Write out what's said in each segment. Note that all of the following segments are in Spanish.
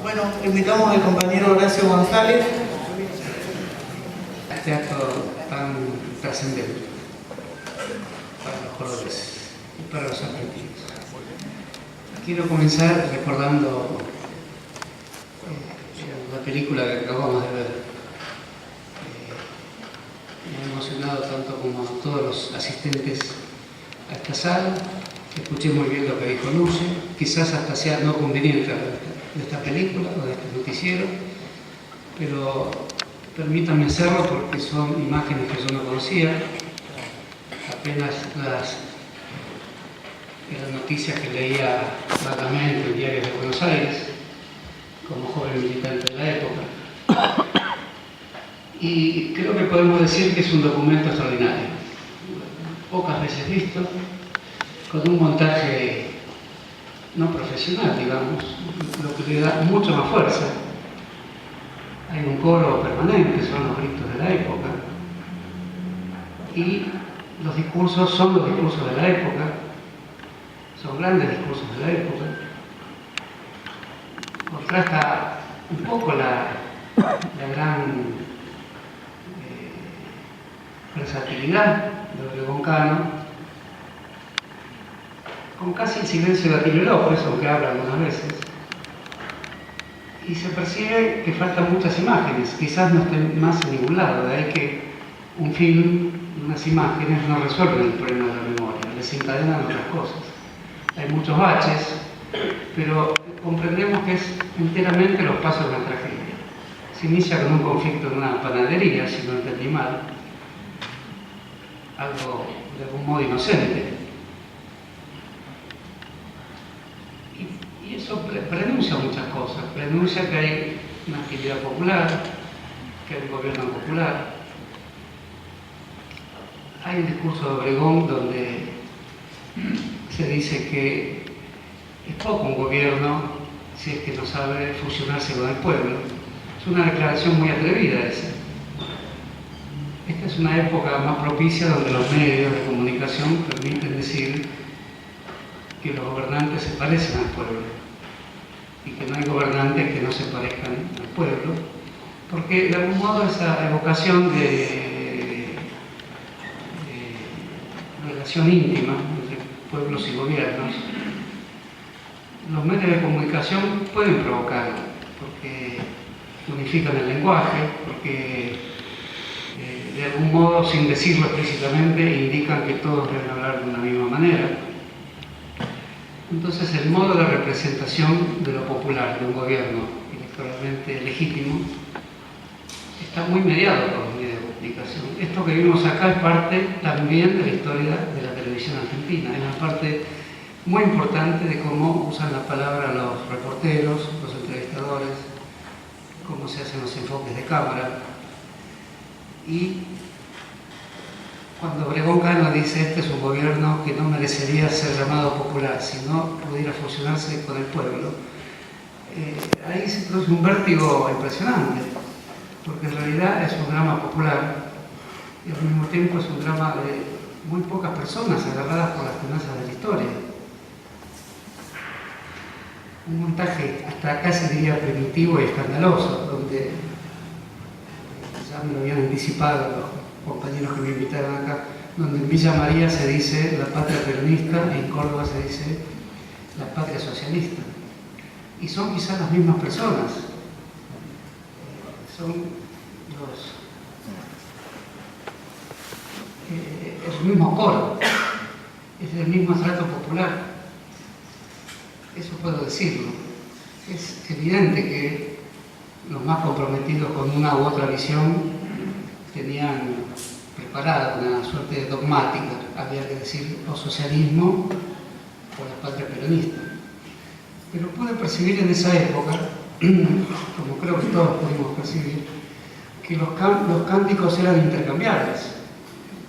Bueno, invitamos al compañero Horacio González. Este acto tan trascendente para los cordobeses y para los argentinos. Quiero comenzar recordando la película que acabamos de ver. Me ha emocionado tanto como a todos los asistentes a esta sala. Escuché muy bien lo que dijo Luce, quizás hasta sea no conveniente de esta película o de este noticiero, pero permítanme hacerlo porque son imágenes que yo no conocía. Apenas las noticias que leía vagamente en diarios de Buenos Aires, como joven militante de la época. Y creo que podemos decir que es un documento extraordinario, pocas veces visto, con un montaje no profesional, digamos, lo que le da mucho más fuerza. Hay un coro permanente, son los gritos de la época, y los discursos son los discursos de la época, son grandes discursos de la época. Contrasta un poco la gran versatilidad de Obregón Cano con casi el silencio de Atilio López, aunque habla algunas veces, y se percibe que faltan muchas imágenes, quizás no estén más en ningún lado, de ahí que un film, unas imágenes no resuelven el problema de la memoria, desencadenan otras cosas. Hay muchos baches, pero comprendemos que es enteramente los pasos de una tragedia. Se inicia con un conflicto en una panadería, si no entendí mal, algo de algún modo inocente. Y eso prenuncia muchas cosas, prenuncia que hay una actividad popular, que hay un gobierno popular. Hay un discurso de Obregón donde se dice que es poco un gobierno si es que no sabe fusionarse con el pueblo. Es una declaración muy atrevida esa. Esta es una época más propicia donde los medios de comunicación permiten decir que los gobernantes se parecen al pueblo y que no hay gobernantes que no se parezcan al pueblo, porque de algún modo esa evocación de relación íntima entre pueblos y gobiernos, los medios de comunicación pueden provocar, porque unifican el lenguaje, porque de algún modo, sin decirlo explícitamente, indican que todos deben hablar de una misma manera. Entonces, el modo de representación de lo popular, de un gobierno electoralmente legítimo, está muy mediado por los medios de comunicación. Esto que vimos acá es parte también de la historia de la televisión argentina, es una parte muy importante de cómo usan la palabra los reporteros, los entrevistadores, cómo se hacen los enfoques de cámara. Y cuando Obregón Cano dice este es un gobierno que no merecería ser llamado popular si no pudiera fusionarse con el pueblo, ahí se produce un vértigo impresionante, porque en realidad es un drama popular y al mismo tiempo es un drama de muy pocas personas agarradas por las tenazas de la historia. Un montaje hasta casi diría primitivo y escandaloso, donde ya me lo habían anticipado los compañeros que me invitaron acá, donde en Villa María se dice la patria peronista y en Córdoba se dice la patria socialista. Y son quizás las mismas personas, son el mismo coro, es el mismo trato popular. Eso puedo decirlo. Es evidente que los más comprometidos con una u otra visión tenían preparada una suerte de dogmática, había que decir o socialismo o la patria peronista. Pero pude percibir en esa época, como creo que todos pudimos percibir, que los cánticos eran intercambiables.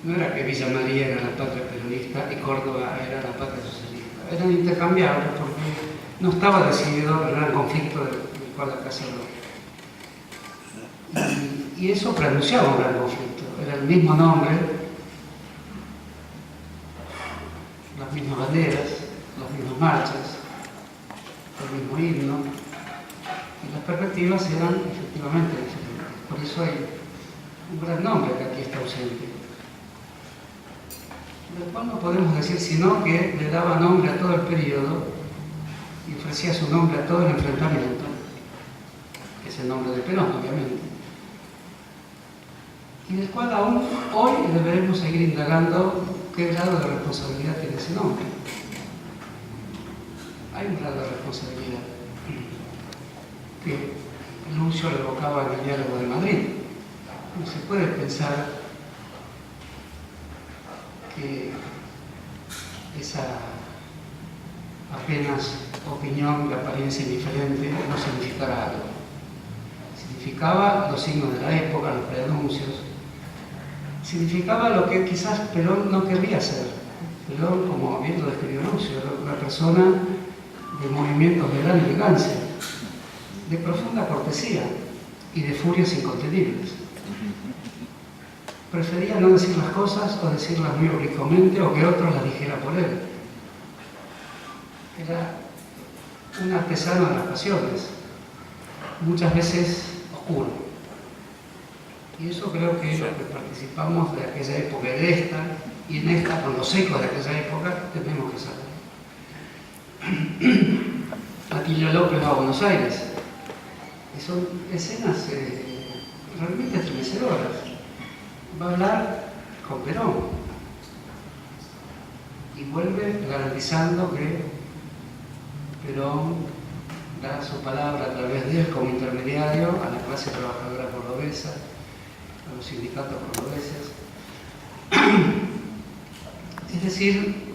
No era que Villa María era la patria peronista y Córdoba era la patria socialista. Eran intercambiables porque no estaba decidido el gran conflicto del cual acá se habló. Y eso pronunciaba un gran conflicto. Era el mismo nombre, las mismas banderas, las mismas marchas, el mismo himno, y perspectivas eran efectivamente diferentes. Por eso hay un gran nombre que aquí está ausente, del cual no podemos decir sino que le daba nombre a todo el periodo y ofrecía su nombre a todo el enfrentamiento, que es el nombre de Perón, obviamente, y del cual aún hoy deberemos seguir indagando qué grado de responsabilidad tiene ese nombre. Hay un grado de responsabilidad que Lucio le evocaba en el diálogo de Madrid. No se puede pensar que esa apenas opinión de apariencia indiferente no significara algo. Significaba los signos de la época, los preanuncios. Significaba lo que quizás Perón no querría ser. Perón, como bien lo describió Lucio, era una persona de movimientos de gran elegancia, de profunda cortesía y de furias incontenibles. Prefería no decir las cosas o decirlas muy oblicuamente o que otros las dijeran por él. Era un artesano de las pasiones, muchas veces oscuro. Y eso creo que los que participamos de aquella época y de esta, y en esta, con los ecos de aquella época, tenemos que saber. Atilio López va a Buenos Aires, y son escenas realmente estremecedoras. Va a hablar con Perón y vuelve garantizando que Perón da su palabra a través de él como intermediario a la clase trabajadora cordobesa, a los sindicatos cordobeses. Es decir,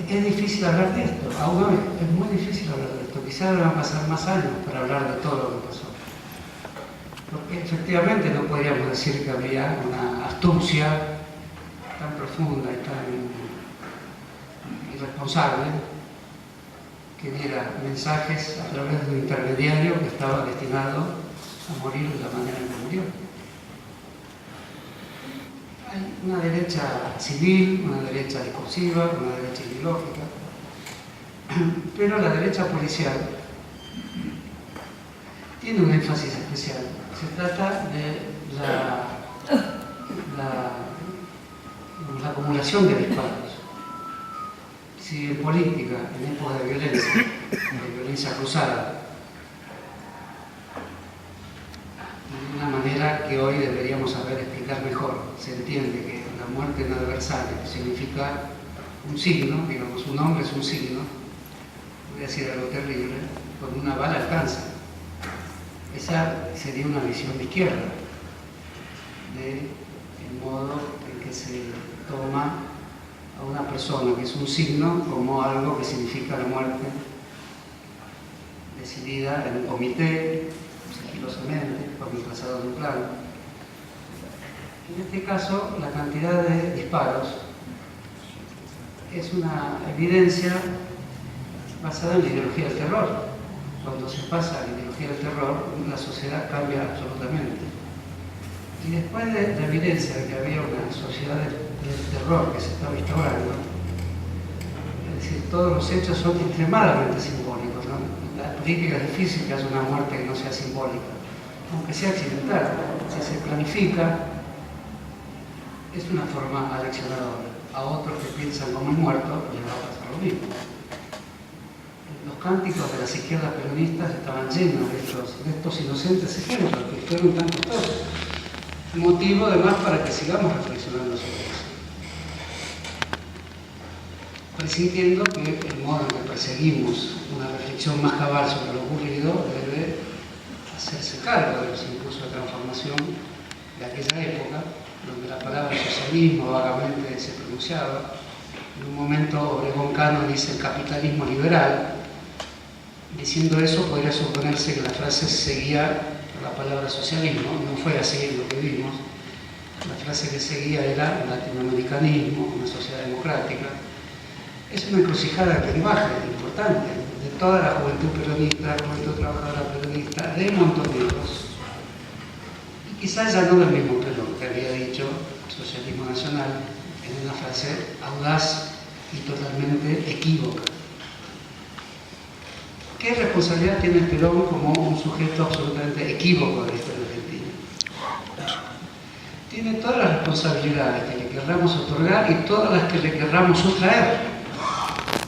es difícil hablar de esto, aún hoy es muy difícil hablar de esto. Quizás van a pasar más años para hablar de todo lo que pasó. Porque efectivamente no podríamos decir que había una astucia tan profunda y tan irresponsable que diera mensajes a través de un intermediario que estaba destinado a morir de la manera en que murió. Hay una derecha civil, una derecha discursiva, una derecha ideológica, pero la derecha policial tiene un énfasis especial. Se trata de la acumulación de disparos. Si en política, en época de violencia cruzada, de una manera que hoy deberíamos saber explicar mejor, se entiende que la muerte en adversario significa un signo, digamos, un hombre es un signo, voy a decir algo terrible, con una bala alcanza. Esa sería una visión de izquierda, del modo en que se toma a una persona que es un signo como algo que significa la muerte decidida en un comité, sigilosamente, por el trazado de un plan. En este caso, la cantidad de disparos es una evidencia basada en la ideología del terror. Cuando se pasa a la ideología del terror, la sociedad cambia absolutamente. Y después de la evidencia de que había una sociedad del terror que se estaba instaurando, es decir, todos los hechos son extremadamente simbólicos, ¿no? La política es difícil que haya una muerte que no sea simbólica, aunque sea accidental. Si se planifica, es una forma aleccionadora. A otros que piensan como el muerto les va a pasar lo mismo. Los cánticos de las izquierdas peronistas estaban llenos de estos inocentes ejemplos que fueron tan costosos. Motivo además para que sigamos reflexionando sobre eso. Presintiendo que el modo en que perseguimos una reflexión más cabal sobre lo ocurrido debe hacerse cargo de los impulsos de transformación de aquella época, donde la palabra socialismo vagamente se pronunciaba. En un momento Obregón Cano dice el capitalismo liberal. Diciendo eso podría suponerse que la frase seguía la palabra socialismo. No fue así lo que vimos. La frase que seguía era el latinoamericanismo, una sociedad democrática. Es una encrucijada de lenguaje importante de toda la juventud peronista, la juventud trabajadora peronista, de montoneros. Y quizás ya no del mismo Perón, que había dicho socialismo nacional en una frase audaz y totalmente equívoca. ¿Qué responsabilidad tiene Perón como un sujeto absolutamente equívoco de la historia argentina? Tiene todas las responsabilidades que le querramos otorgar y todas las que le querramos sustraer,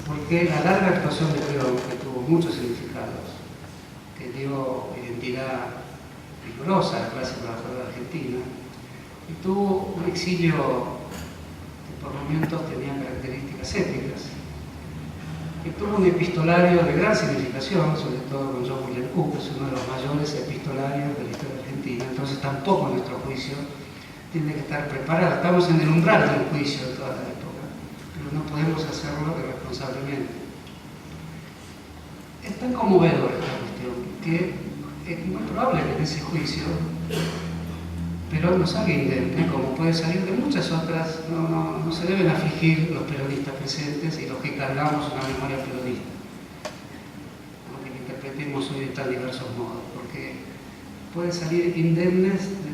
porque la larga actuación de Perón, que tuvo muchos significados, que dio identidad vigorosa a la clase trabajadora argentina, y tuvo un exilio que por momentos tenía características éticas, que tuvo un epistolario de gran significación, sobre todo con John William Cook, que es uno de los mayores epistolarios de la historia argentina. Entonces tampoco nuestro juicio tiene que estar preparado. Estamos en el umbral del juicio de toda la época, pero no podemos hacerlo irresponsablemente. Es tan conmovedora esta cuestión que es muy probable que en ese juicio Perón no salga indemne, como puede salir de muchas otras. No se deben afligir los peronistas presentes y los que cargamos una memoria peronista, aunque la interpretemos hoy de tan diversos modos, porque puede salir indemnes de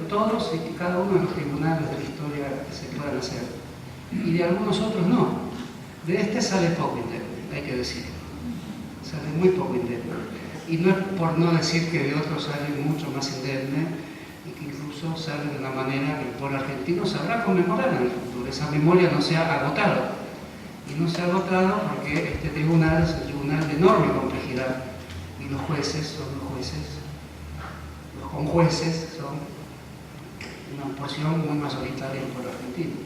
todos y cada uno de los tribunales de la historia que se puedan hacer, y de algunos otros no. De este sale poco indemne, hay que decirlo, sale muy poco indemne, y no es por no decir que de otros sale mucho más indemne, y que incluso sale de una manera que el pueblo argentino sabrá conmemorar en el futuro. Esa memoria no se ha agotado, y no se ha agotado porque este tribunal es un tribunal de enorme complejidad, y los jueces son los jueces, los conjueces son una porción muy mayoritaria del pueblo argentino.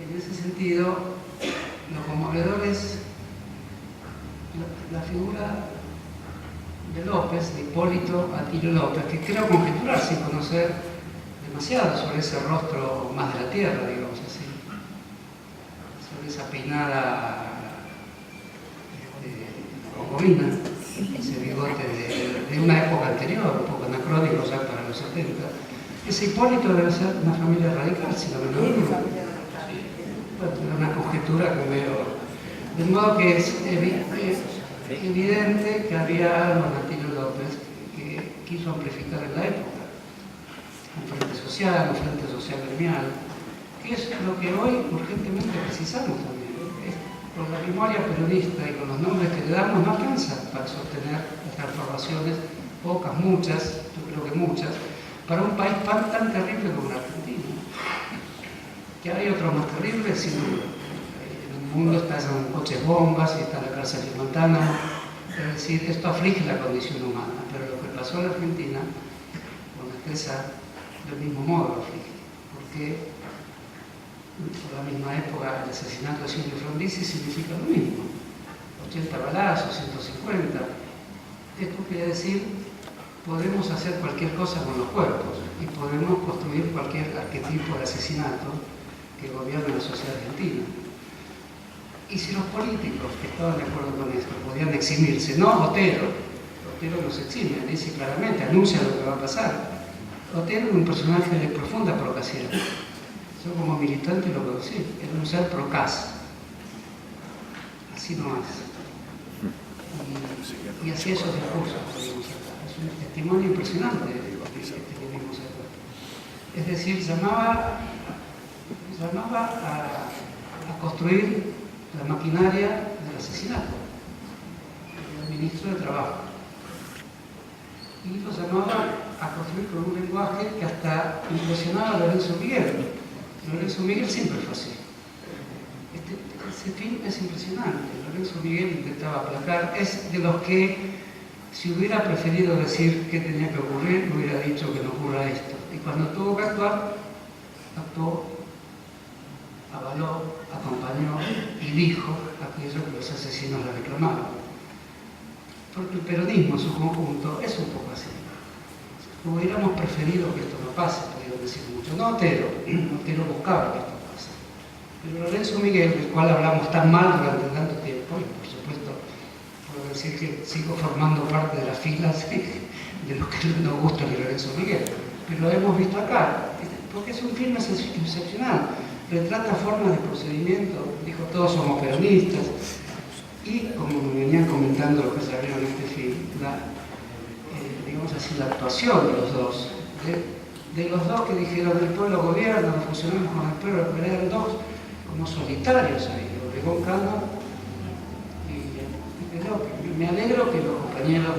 En ese sentido, lo conmovedor es la figura de López, de Hipólito Atilio López, que creo conjeturar sin conocer demasiado sobre ese rostro más de la tierra, digamos así, sobre esa peinada concomina, ese bigote de una época anterior, un poco anacrónico ya para los 70. Ese Hipólito debe ser una familia radical, si no me equivoco. Bueno, una conjetura que veo. De modo que es evidente que había algo en Atilio López que quiso amplificar en la época. Un frente social gremial, que es lo que hoy urgentemente precisamos también. Con la memoria periodista y con los nombres que le damos no alcanza para sostener las transformaciones, pocas, muchas, yo creo que muchas, para un país tan terrible como la Argentina. Que hay otros más terribles, sin duda. En el mundo están coches bombas y está la cárcel de Guantánamo. Es decir, esto aflige la condición humana, pero lo que pasó en la Argentina, con la Estesa, del mismo modo lo aflige. Porque por la misma época el asesinato de Silvio Frondizi significa lo mismo. 80 balazos, 150. Esto quiere decir, podemos hacer cualquier cosa con los cuerpos y podemos construir cualquier arquetipo de asesinato que gobierna la sociedad argentina. Y si los políticos que estaban de acuerdo con esto podían eximirse, no Otero no se exime, dice claramente, anuncia lo que va a pasar. Otero es un personaje de profunda procacidad. Yo como militante lo puedo decir, era un ser procaz. Así nomás. Y así esos discursos que vimos acá. Es un testimonio impresionante de lo que vimos acá. Es decir, llamaba a construir la maquinaria del asesinato del ministro de Trabajo. Y lo llamaba a construir con un lenguaje que hasta impresionaba a Lorenzo Miguel. Lorenzo Miguel siempre fue así. Ese film es impresionante. Lorenzo Miguel intentaba aplacar, es de los que, si hubiera preferido decir qué tenía que ocurrir, hubiera dicho que no ocurra esto. Y cuando tuvo que actuar, actuó, avaló, acompañó y dijo aquello que los asesinos le reclamaban. Porque el peronismo en su conjunto es un poco así. Hubiéramos preferido que esto no pase, podríamos decir mucho. No Otero buscaba que esto pase. Pero Lorenzo Miguel, del cual hablamos tan mal durante tanto tiempo, y por supuesto puedo decir que sigo formando parte de las filas de los que no nos gusta de Lorenzo Miguel, pero lo hemos visto acá, porque es un film excepcional, retrata formas de procedimiento, dijo todos somos peronistas, y como me venían comentando los que se vieron en este film, digamos así, la actuación de los dos, de los dos que dijeron el pueblo gobierna, nos fusionamos con el pueblo, pero eran dos como solitarios ahí, Obregón Cano y me alegro que los compañeros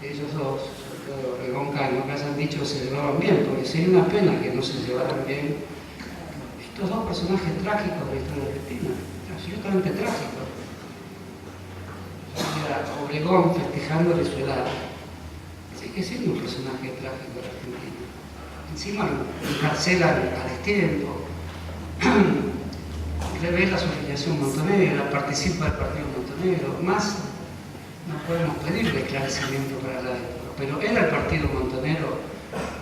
de ellos dos, sobre todo Obregón Cano, que hayan dicho que se llevaban bien, porque sería una pena que no se llevaran bien estos dos personajes trágicos de la historia argentina, absolutamente trágicos. Obregón festejándole su edad, sigue siendo un personaje trágico de la Argentina. Encima lo encarcelan a destiempo, revela su afiliación montonera, participa del partido montonero, más no podemos pedirle esclarecimiento para la época, pero era el partido montonero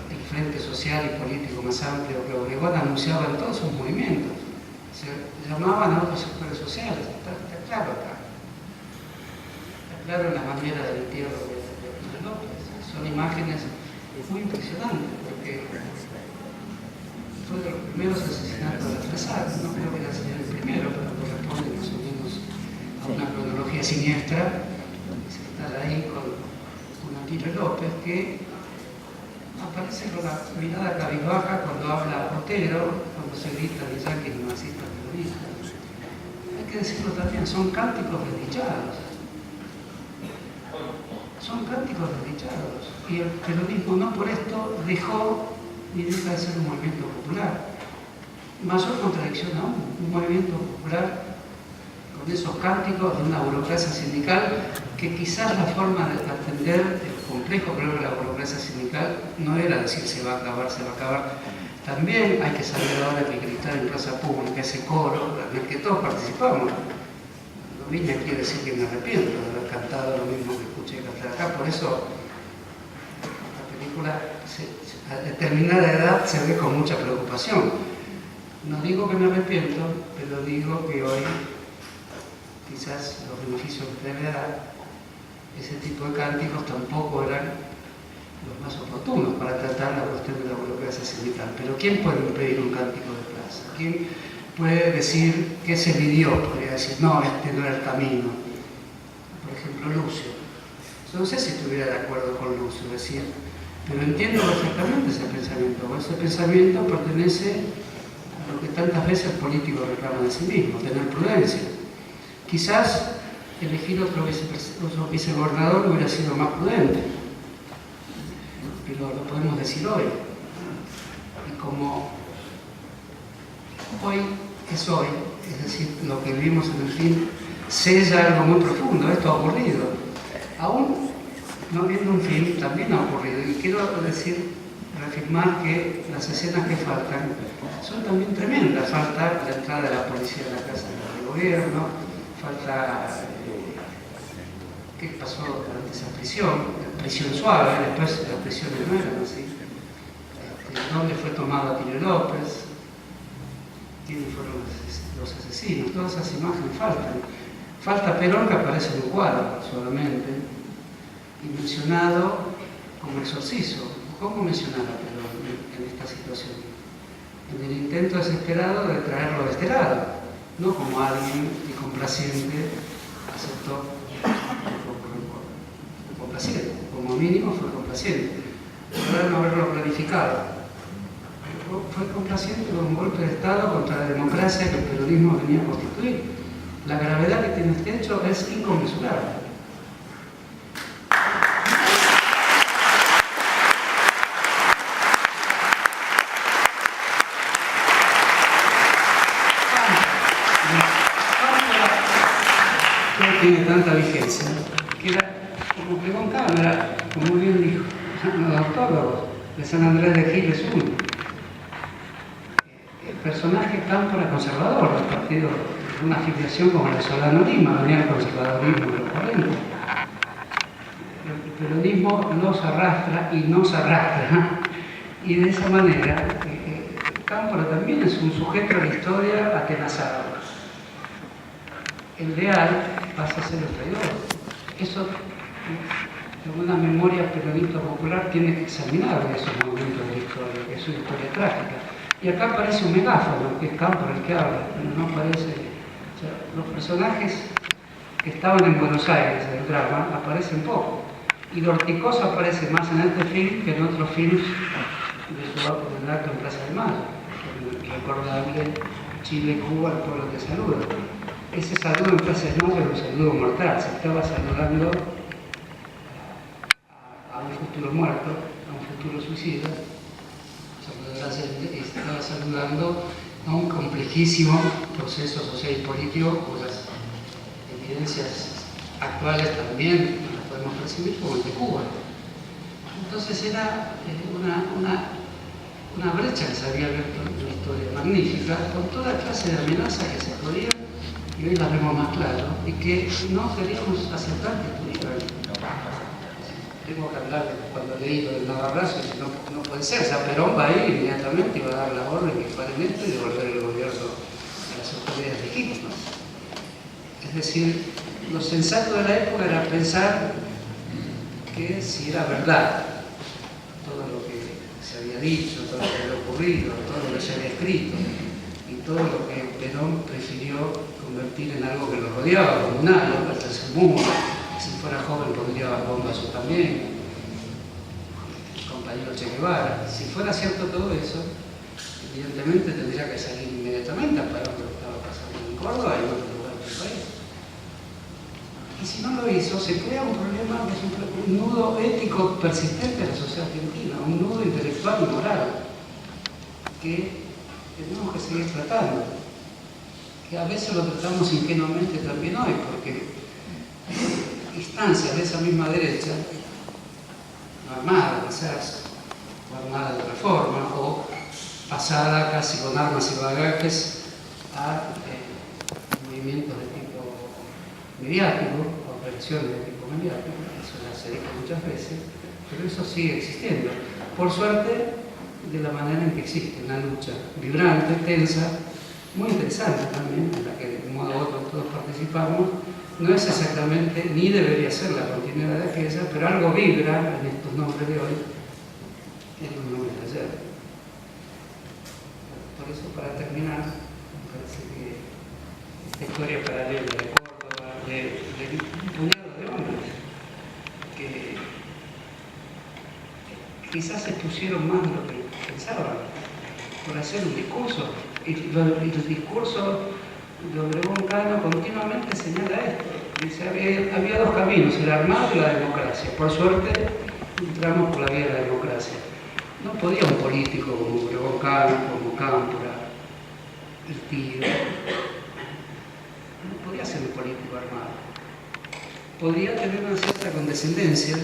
el frente social y político más amplio que Obregón anunciaba en todos sus movimientos. Se llamaban a otros sectores sociales, está claro acá. Claro, en la manera del entierro de López. Son imágenes muy impresionantes, porque fue de los primeros asesinatos de la Fresal. No creo que haya sido el primero, pero corresponde más o menos a una cronología siniestra. Es estar ahí con Atilio López, que aparece con la mirada cabizbaja cuando habla Otero, cuando se grita de yanquis nazistas terroristas. Hay que decirlo también, son cánticos desdichados. Son cánticos desdichados, y el peronismo no por esto dejó ni deja de ser un movimiento popular. Mayor contradicción aún, un movimiento popular con esos cánticos de una burocracia sindical que quizás la forma de atender el complejo problema de la burocracia sindical no era decir se va a acabar, se va a acabar. También hay que saber ahora que gritar en plaza pública, ese coro en el que todos participamos. No vine aquí a decir que me arrepiento de haber cantado lo mismo que escuché cantar acá, por eso la película a determinada edad se ve con mucha preocupación. No digo que me arrepiento, pero digo que hoy quizás los beneficios de la edad, ese tipo de cánticos tampoco eran los más oportunos para tratar la cuestión de la burocracia sindical. Pero ¿quién puede impedir un cántico de plaza? ¿Quién puede decir que se lidió? Podría decir, no, este no era el camino. Por ejemplo, Lucio. Yo no sé si estuviera de acuerdo con Lucio, decir, pero entiendo perfectamente ese pensamiento. Ese pensamiento pertenece a lo que tantas veces el político reclama de sí mismo, tener prudencia. Quizás elegir otro vicegobernador hubiera sido más prudente, pero lo podemos decir hoy. Y como hoy es hoy, es decir, lo que vivimos en el film, sella algo muy profundo. Esto ha ocurrido. Aún no viendo un film, también ha ocurrido. Y quiero decir, reafirmar que las escenas que faltan son también tremendas. Falta la entrada de la policía en la casa del gobierno, falta qué pasó durante esa prisión suave, después las prisiones no eran así. ¿Dónde fue tomado Atilio López? ¿Quiénes fueron los asesinos? Todas esas imágenes faltan. Falta Perón, que aparece en un cuadro solamente, y mencionado como exorciso. ¿Cómo mencionar a Perón en esta situación? En el intento desesperado de traerlo de este lado, no como alguien que complaciente aceptó, complaciente, como mínimo fue complaciente, pero no haberlo planificado. Fue complaciente con un golpe de Estado contra la democracia que el peronismo venía a constituir. La gravedad que tiene este hecho es inconmensurable. Tiene tanta vigencia que era como Obregón Cano, era, como bien dijo, los autólogos de San Andrés de Giles uno. El personaje cámpora conservador del partido, una afiliación como el de Solano Lima, venía el conservadorismo de los 40. El peronismo nos arrastra y nos arrastra, y de esa manera Cámpora también es un sujeto de la historia atenazado. El leal pasa a ser el traidor. Eso, en una memoria peronista popular, tiene que examinar esos momentos de la historia, que es una historia trágica. Y acá aparece un megáfono, que es Cámpora el que habla, no aparece. O sea, los personajes que estaban en Buenos Aires en el drama aparecen poco. Y Dorticosa aparece más en este film que en otros films del acto en Plaza de Mayo, el recordable Chile-Cuba, el pueblo que saluda. ese saludo en clases no era un saludo mortal, se estaba saludando a un futuro muerto, a un futuro suicida, y estaba saludando a un complejísimo proceso social y político cuyas evidencias actuales también las podemos percibir, como el de Cuba. Entonces era una brecha que se había abierto en la historia magnífica, con toda clase de amenazas que se podían, y hoy las vemos más claro, y que no queríamos aceptar que estuvieran. Tengo que hablar de cuando leí lo del Navarrazo, y no puede ser, o sea, Perón va a ir inmediatamente y va a dar la orden que paren esto y devolver el gobierno a las autoridades legítimas. Es decir, lo sensato de la época era pensar que si era verdad todo lo que se había dicho, todo lo que había ocurrido, todo lo que se había escrito y todo lo que Perón prefirió convertir en algo que lo rodeaba, como un halo, el tercer mundo. Si fuera joven podría dar bombas yo también, el compañero Che Guevara. Si fuera cierto todo eso, evidentemente tendría que salir inmediatamente a parar lo que estaba pasando en Córdoba y en otros lugares del país. Y si no lo hizo, se crea un problema que es un nudo ético persistente de la sociedad argentina, un nudo intelectual y moral que tenemos que seguir tratando, que a veces lo tratamos ingenuamente también hoy, porque instancias de esa misma derecha, armada quizás, o armada de reforma, o pasada casi con armas y bagajes a movimientos de tipo mediático, o operaciones de tipo mediático, eso ya se dijo muchas veces, pero eso sigue existiendo. Por suerte, de la manera en que existe, una lucha vibrante, tensa, muy interesante también, en la que de un modo u otro todos participamos. No es exactamente, ni debería ser la continuidad de aquella, pero algo vibra en estos nombres de hoy, que en los nombres de ayer. Por eso, para terminar, me parece que esta historia paralela de Córdoba, de un puñado de hombres que quizás se pusieron más de lo que pensaban por hacer un discurso, y el discurso de Obregón Cano continuamente señala esto. Dice, había dos caminos, el armado y la democracia. Por suerte, entramos por la vía de la democracia. No podía un político como Obregón Cano, como Cámpora, el Tío, no podía ser un político armado. Podría tener una cierta condescendencia,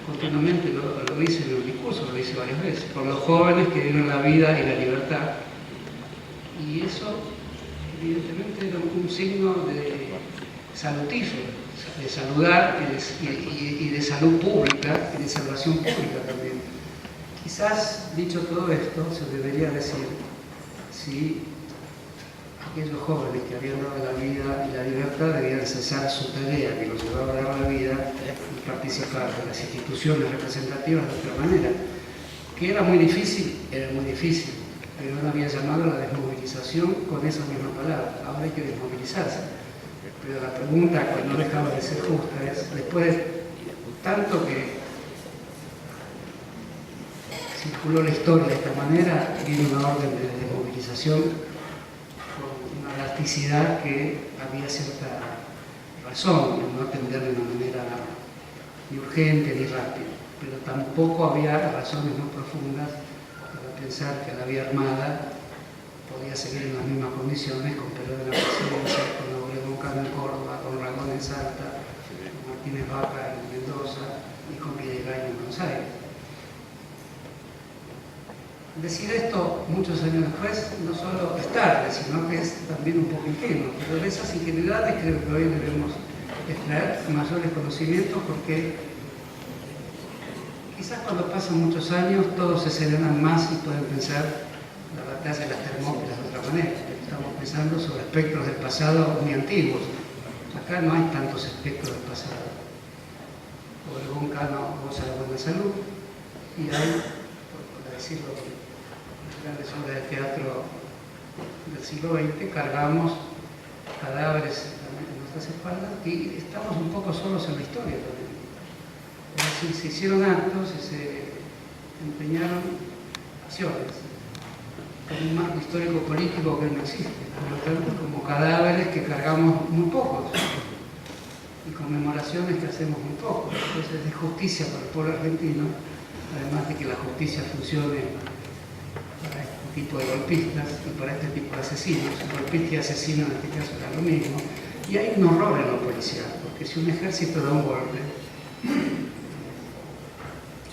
continuamente lo dice en el discurso, lo dice varias veces, por los jóvenes que dieron la vida y la libertad. Y eso, evidentemente, era un signo de salutífero, de saludar y de salud pública y de salvación pública también. Quizás, dicho todo esto, se debería decir si aquellos jóvenes que habían dado la vida y la libertad debían cesar su tarea que los llevaba a dar la vida y participar de las instituciones representativas de otra manera, que era muy difícil, pero no había llamado a la desmovilización con esa misma palabra. Ahora hay que desmovilizarse. Pero la pregunta, que no dejaba de ser justa, es, después de tanto que circuló la historia de esta manera, viene una orden de desmovilización con una elasticidad que había cierta razón en no atender de una manera ni urgente ni rápida, pero tampoco había razones muy profundas para pensar que la vía armada podía seguir en las mismas condiciones con Perón en la presidencia, con Obregón Cano en Córdoba, con Rangón en Salta, con Martínez Vaca en Mendoza y con Videgain en Buenos Aires. Decir esto muchos años después no solo es tarde, sino que es también un poco ingenuo, pero de esas ingenuidades creo que hoy debemos extraer mayores conocimientos, porque quizás cuando pasan muchos años todos se serenan más y pueden pensar la batalla de las Termópilas de otra manera. Estamos pensando sobre espectros del pasado muy antiguos. Acá no hay tantos espectros del pasado. Obregón Cano goza de buena salud y hay, por decirlo, grandes obras de teatro del siglo XX, cargamos cadáveres en nuestras espaldas y estamos un poco solos en la historia también. Es decir, se hicieron actos y se empeñaron acciones, como un marco histórico-político que no existe, por lo tanto como cadáveres que cargamos muy pocos y conmemoraciones que hacemos muy poco. Entonces es justicia para el pueblo argentino, además de que la justicia funcione para este tipo de golpistas y para este tipo de asesinos. Golpista y asesino en este caso era lo mismo. Y hay un horror en lo policial, porque si un ejército da un golpe,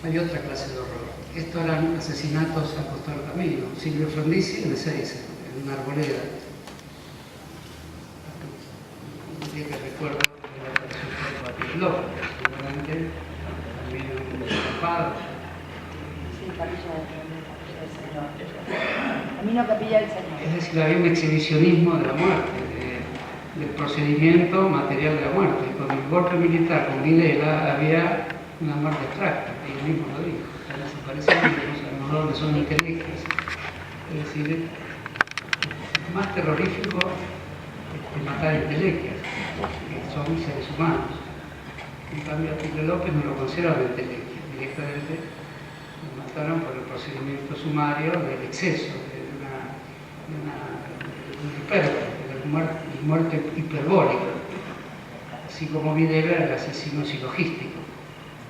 hay otra clase de horror. Estos eran asesinatos a costado del camino. Silvio Frondizi en Ezeiza, en una arboleda. Un día que recuerdo que le apareció un cuerpo a Pío López, seguramente también un escapado. Sí, Capilla del Señor. Camino Capilla del Señor. Es decir, había un exhibicionismo de la muerte, del procedimiento material de la muerte. Con el golpe militar, con Videla, había una muerte abstracta, ellos mismos lo dijo. Desaparecieron, no sabemos dónde son inteligencias. Es decir, es más terrorífico matar inteligencias, que son seres humanos. En cambio, a Pío López no lo consideraban inteligencia, directamente lo mataron por el procedimiento sumario del exceso, de un hipérbole, de muerte hiperbólica, así como Videla era el asesino silogístico.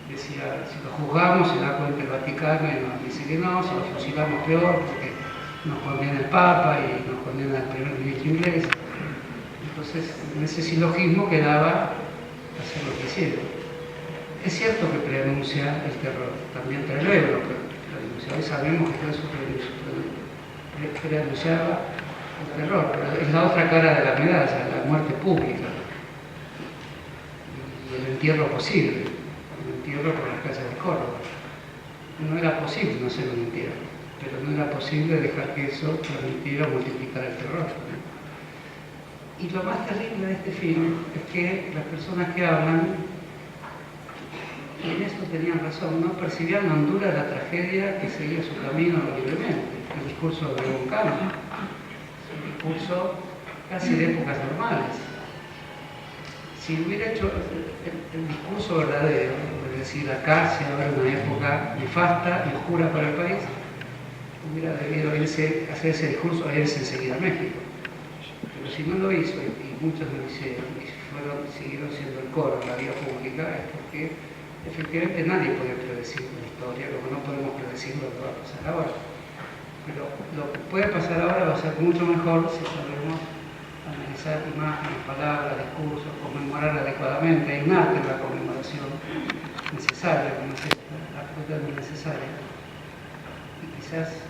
Decía, si lo juzgamos se da cuenta el Vaticano y nos dice que no, si lo fusilamos peor porque nos condena el Papa y nos condena el primer ministro inglés. Entonces, en ese silogismo quedaba hacer lo que hicieron. Es cierto que preanuncia el terror, también Trelew preanunciaba, y sabemos que todo eso preanunciaba el terror, pero es la otra cara de la medalla, la muerte pública y el entierro posible. Entierro por las calles de Córdoba. No era posible no hacer un entierro, pero no era posible dejar que eso permitiera multiplicar el terror. Y lo más terrible de este film es que las personas que hablan, y en eso tenían razón, no percibían la hondura de la tragedia que seguía su camino libremente. El discurso de Boncano, un discurso casi de épocas normales. Si hubiera hecho el discurso verdadero, es decir, acá se abre una época nefasta y oscura para el país, hubiera debido hacer ese discurso e irse enseguida a México. Pero si no lo hizo, y muchos lo hicieron, y siguieron siendo el coro en la vía pública, es porque efectivamente nadie puede predecir la historia, como no podemos predecir lo que va a pasar ahora. Pero lo que puede pasar ahora va a ser mucho mejor si sabemos analizar imágenes, palabras, discursos, conmemorar adecuadamente. Hay un arte en la conmemoración necesaria, como es esta, absolutamente necesaria. Y quizás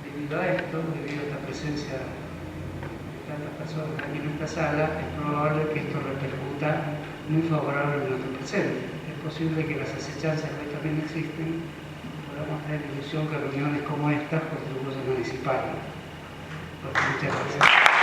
debido a esto, debido a esta presencia de tantas personas aquí en esta sala, es probable que esto repercuta muy favorable en nuestro presente. Es posible que las asechanzas que hoy también existen podamos tener la ilusión que reuniones como estas contribuyan a disiparlo. Muchas gracias.